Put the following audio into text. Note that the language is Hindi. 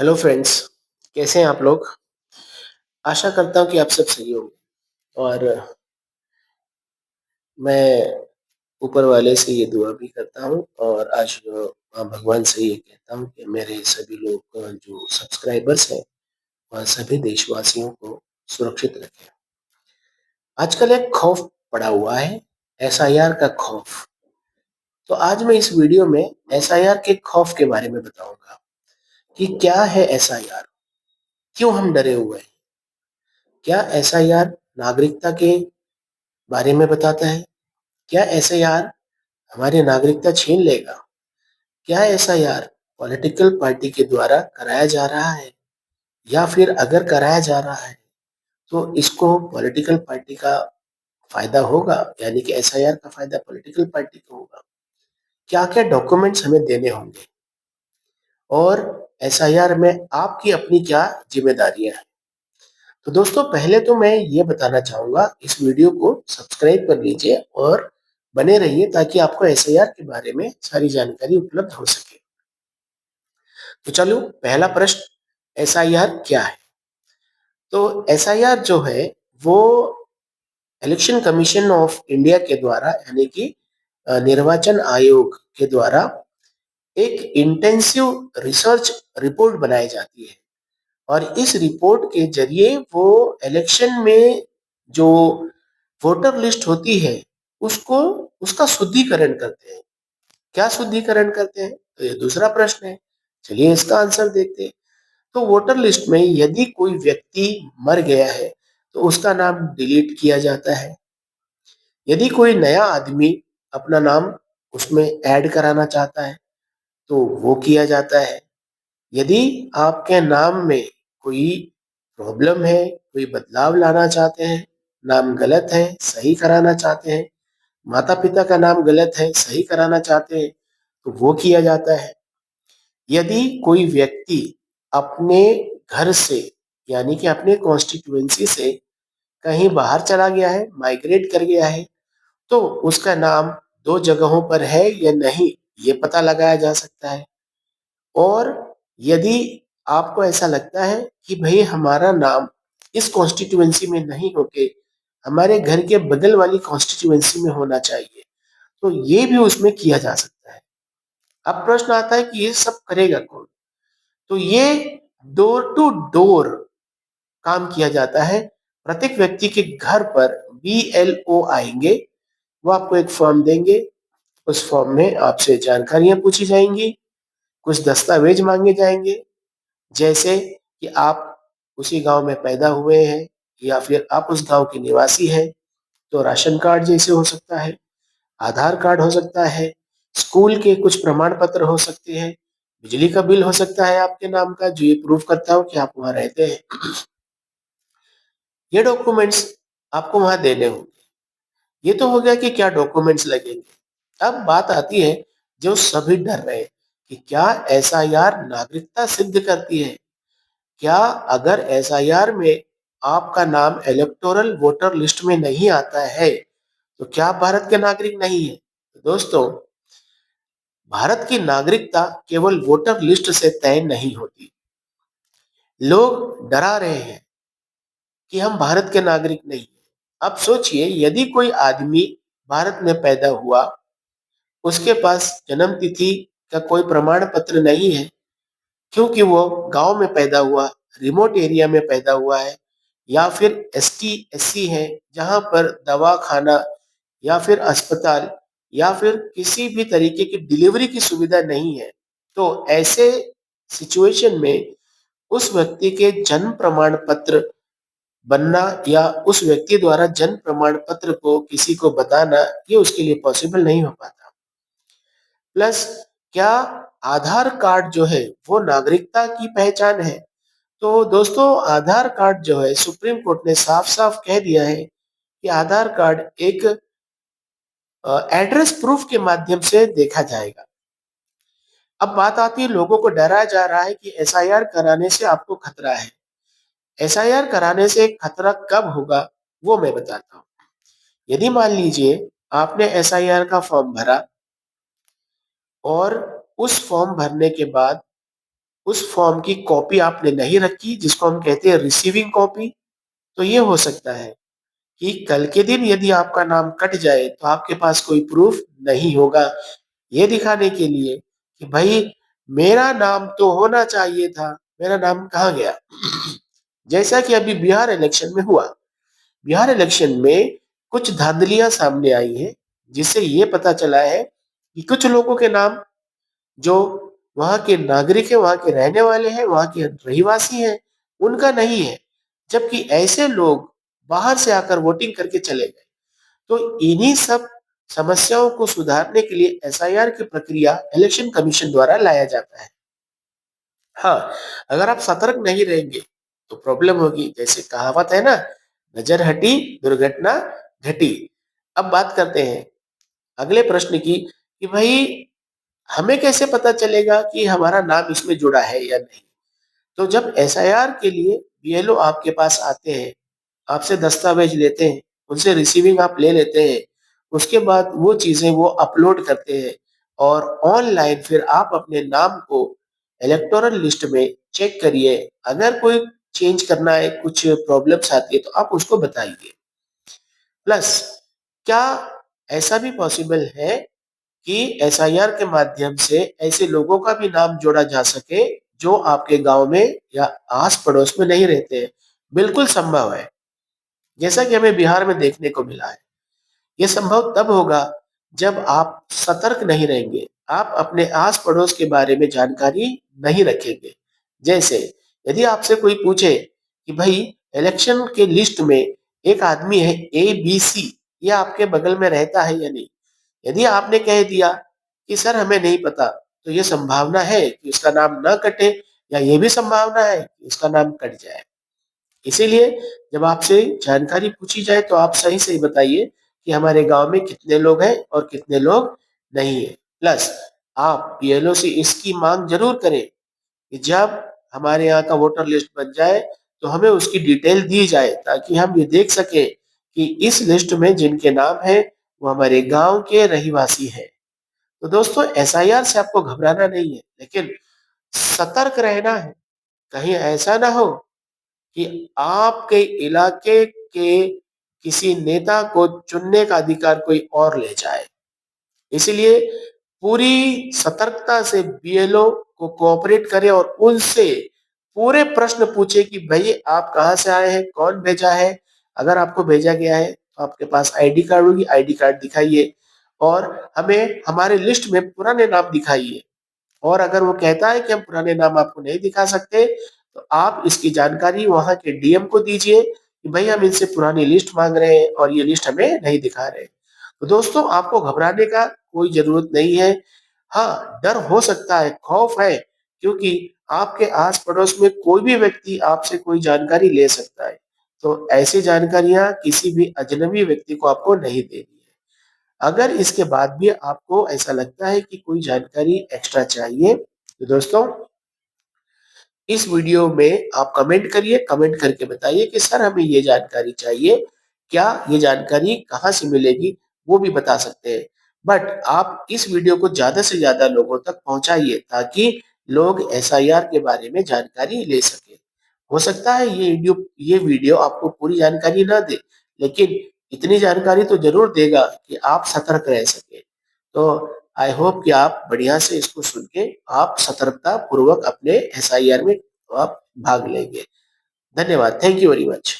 हेलो फ्रेंड्स, कैसे हैं आप लोग? आशा करता हूँ कि आप सब सही होंगे। और मैं ऊपर वाले से ये दुआ भी करता हूँ और आज भगवान से ये कहता हूँ कि मेरे सभी लोग जो सब्सक्राइबर्स हैं वह सभी देशवासियों को सुरक्षित रखें। आजकल एक खौफ पड़ा हुआ है, एसआईआर का खौफ। तो आज मैं इस वीडियो में एसआईआर के खौफ के बारे में बताऊंगा कि क्या है एसआईआर, क्यों हम डरे हुए हैं, क्या एसआईआर नागरिकता के बारे में बताता है, क्या एसआईआर हमारी नागरिकता छीन लेगा, क्या एसआईआर पॉलिटिकल पार्टी के द्वारा कराया जा रहा है, या फिर अगर कराया जा रहा है तो इसको पॉलिटिकल पार्टी का फायदा होगा, यानी कि एसआईआर का फायदा पॉलिटिकल पार्टी को होगा। क्या क्या डॉक्यूमेंट्स हमें देने होंगे और एसआईआर में आपकी अपनी क्या जिम्मेदारियां हैं। तो दोस्तों, पहले तो मैं ये बताना चाहूंगा, इस वीडियो को सब्सक्राइब कर लीजिए और बने रहिए ताकि आपको एसआईआर के बारे में सारी जानकारी उपलब्ध हो सके। तो चलो, पहला प्रश्न, एसआईआर क्या है? तो एसआईआर जो है वो इलेक्शन कमीशन ऑफ इंडिया के द्वारा, यानी कि निर्वाचन आयोग के द्वारा एक इंटेंसिव रिसर्च रिपोर्ट बनाई जाती है। और इस रिपोर्ट के जरिए वो इलेक्शन में जो वोटर लिस्ट होती है उसको उसका शुद्धिकरण करते हैं। क्या शुद्धिकरण करते हैं, तो ये दूसरा प्रश्न है। चलिए इसका आंसर देखते हैं। तो वोटर लिस्ट में यदि कोई व्यक्ति मर गया है तो उसका नाम डिलीट किया जाता है। यदि कोई नया आदमी अपना नाम उसमें ऐड कराना चाहता है तो वो किया जाता है। यदि आपके नाम में कोई प्रॉब्लम है, कोई बदलाव लाना चाहते हैं, नाम गलत है सही कराना चाहते हैं, माता पिता का नाम गलत है सही कराना चाहते हैं, तो वो किया जाता है। यदि कोई व्यक्ति अपने घर से, यानी कि अपने कॉन्स्टिट्यूएंसी से कहीं बाहर चला गया है, माइग्रेट कर गया है, तो उसका नाम दो जगहों पर है या नहीं, ये पता लगाया जा सकता है। और यदि आपको ऐसा लगता है कि भाई हमारा नाम इस कॉन्स्टिट्यूएंसी में नहीं होके हमारे घर के बगल वाली कॉन्स्टिट्यूएंसी में होना चाहिए, तो ये भी उसमें किया जा सकता है। अब प्रश्न आता है कि ये सब करेगा कौन? तो ये डोर टू डोर काम किया जाता है। प्रत्येक व्यक्ति के घर पर बीएलओ आएंगे, वो आपको एक फॉर्म देंगे। उस फॉर्म में आपसे जानकारियां पूछी जाएंगी, कुछ दस्तावेज मांगे जाएंगे, जैसे कि आप उसी गांव में पैदा हुए हैं या फिर आप उस गांव के निवासी हैं, तो राशन कार्ड जैसे हो सकता है, आधार कार्ड हो सकता है, स्कूल के कुछ प्रमाण पत्र हो सकते हैं, बिजली का बिल हो सकता है आपके नाम का जो ये प्रूफ करता हो कि आप वहां रहते हैं। ये डॉक्यूमेंट्स आपको वहां देने होंगे। ये तो हो गया कि क्या डॉक्यूमेंट्स लगेंगे। अब बात आती है, जो सभी डर रहे हैं कि क्या एसआईआर नागरिकता सिद्ध करती है? क्या अगर एसआईआर में आपका नाम इलेक्टोरल वोटर लिस्ट में नहीं आता है तो क्या आप भारत के नागरिक नहीं है? तो दोस्तों, भारत की नागरिकता केवल वोटर लिस्ट से तय नहीं होती। लोग डरा रहे हैं कि हम भारत के नागरिक नहीं हैं। अब सोचिए, यदि कोई आदमी भारत में पैदा हुआ, उसके पास जन्म तिथि का कोई प्रमाण पत्र नहीं है, क्योंकि वो गांव में पैदा हुआ, रिमोट एरिया में पैदा हुआ है, या फिर एसटी एससी है जहां पर दवा खाना या फिर अस्पताल या फिर किसी भी तरीके की डिलीवरी की सुविधा नहीं है, तो ऐसे सिचुएशन में उस व्यक्ति के जन्म प्रमाण पत्र बनना या उस व्यक्ति द्वारा जन्म प्रमाण पत्र को किसी को बताना, ये उसके लिए पॉसिबल नहीं हो पाता। प्लस, क्या आधार कार्ड जो है वो नागरिकता की पहचान है? तो दोस्तों, आधार कार्ड जो है, सुप्रीम कोर्ट ने साफ साफ कह दिया है कि आधार कार्ड एक एड्रेस प्रूफ के माध्यम से देखा जाएगा। अब बात आती है, लोगों को डराया जा रहा है कि एसआईआर कराने से आपको खतरा है। एसआईआर कराने से खतरा कब होगा, वो मैं बताता हूँ। यदि मान लीजिए आपने एसआईआर का फॉर्म भरा और उस फॉर्म भरने के बाद उस फॉर्म की कॉपी आपने नहीं रखी, जिसको हम कहते हैं रिसीविंग कॉपी, तो ये हो सकता है कि कल के दिन यदि आपका नाम कट जाए तो आपके पास कोई प्रूफ नहीं होगा, ये दिखाने के लिए कि भाई मेरा नाम तो होना चाहिए था, मेरा नाम कहाँ गया। जैसा कि अभी बिहार इलेक्शन में हुआ, बिहार इलेक्शन में कुछ धांधलियां सामने आई हैं, जिससे ये पता चला है कि कुछ लोगों के नाम जो वहां के नागरिक है, वहां के रहने वाले हैं, वहां के रहिवासी हैं, उनका नहीं है, जबकि ऐसे लोग बाहर से आकर वोटिंग करके चले गए। तो इन्हीं सब समस्याओं को सुधारने के लिए एसआईआर की प्रक्रिया इलेक्शन कमीशन द्वारा लाया जाता है। हाँ, अगर आप सतर्क नहीं रहेंगे तो प्रॉब्लम होगी। जैसे कहावत है ना, नजर हटी दुर्घटना घटी। अब बात करते हैं अगले प्रश्न की कि भाई हमें कैसे पता चलेगा कि हमारा नाम इसमें जुड़ा है या नहीं। तो जब एसआईआर के लिए बीएलओ आपके पास आते हैं, आपसे दस्तावेज लेते हैं, उनसे रिसीविंग आप ले लेते हैं, उसके बाद वो चीजें वो अपलोड करते हैं और ऑनलाइन फिर आप अपने नाम को इलेक्टोरल लिस्ट में चेक करिए। अगर कोई चेंज करना है, कुछ प्रॉब्लम्स आती है तो आप उसको बताइए। प्लस क्या ऐसा भी पॉसिबल है कि एसआईआर के माध्यम से ऐसे लोगों का भी नाम जोड़ा जा सके जो आपके गांव में या आस पड़ोस में नहीं रहते हैं? बिल्कुल संभव है, जैसा कि हमें बिहार में देखने को मिला है। यह संभव तब होगा जब आप सतर्क नहीं रहेंगे, आप अपने आस पड़ोस के बारे में जानकारी नहीं रखेंगे। जैसे यदि आपसे कोई पूछे कि भाई इलेक्शन के लिस्ट में एक आदमी है ABC, ये आपके बगल में रहता है या नहीं, यदि आपने कह दिया कि सर हमें नहीं पता, तो ये संभावना है कि उसका नाम न कटे, या ये भी संभावना है कि उसका नाम कट जाए। इसीलिए जब आपसे जानकारी पूछी जाए तो आप सही सही बताइए कि हमारे गांव में कितने लोग हैं और कितने लोग नहीं है। प्लस आप बीएलओ से इसकी मांग जरूर करें कि जब हमारे यहाँ का वोटर लिस्ट बन जाए तो हमें उसकी डिटेल दी जाए, ताकि हम ये देख सके कि इस लिस्ट में जिनके नाम है वो हमारे गांव के रहिवासी हैं। तो दोस्तों, एसआईआर से आपको घबराना नहीं है, लेकिन सतर्क रहना है। कहीं ऐसा ना हो कि आपके इलाके के किसी नेता को चुनने का अधिकार कोई और ले जाए। इसलिए पूरी सतर्कता से बीएलओ को कोऑपरेट करें और उनसे पूरे प्रश्न पूछे कि भाई आप कहाँ से आए हैं, कौन भेजा है। अगर आपको भेजा गया है तो आपके पास आईडी कार्ड होगी, आईडी कार्ड दिखाइए और हमें हमारे लिस्ट में पुराने नाम दिखाइए। और अगर वो कहता है कि हम पुराने नाम आपको नहीं दिखा सकते, तो आप इसकी जानकारी वहां के डीएम को दीजिए कि भाई हम इनसे पुरानी लिस्ट मांग रहे हैं और ये लिस्ट हमें नहीं दिखा रहे। तो दोस्तों, आपको घबराने का कोई जरूरत नहीं है। हाँ, डर हो सकता है, खौफ है, क्योंकि आपके आस पड़ोस में कोई भी व्यक्ति आपसे कोई जानकारी ले सकता है। तो ऐसी जानकारियां किसी भी अजनबी व्यक्ति को आपको नहीं देनी है। अगर इसके बाद भी आपको ऐसा लगता है कि कोई जानकारी एक्स्ट्रा चाहिए, तो दोस्तों इस वीडियो में आप कमेंट करिए, कमेंट करके बताइए कि सर हमें ये जानकारी चाहिए। क्या ये जानकारी कहाँ से मिलेगी, वो भी बता सकते हैं। बट आप इस वीडियो को ज्यादा से ज्यादा लोगों तक पहुंचाइए, ताकि लोग एसआईआर के बारे में जानकारी ले सके। हो सकता है ये वीडियो आपको पूरी जानकारी ना दे, लेकिन इतनी जानकारी तो जरूर देगा कि आप सतर्क रह सके। तो आई होप कि आप बढ़िया से इसको सुन के आप सतर्कता पूर्वक अपने एसआईआर में आप भाग लेंगे। धन्यवाद। Thank you very much.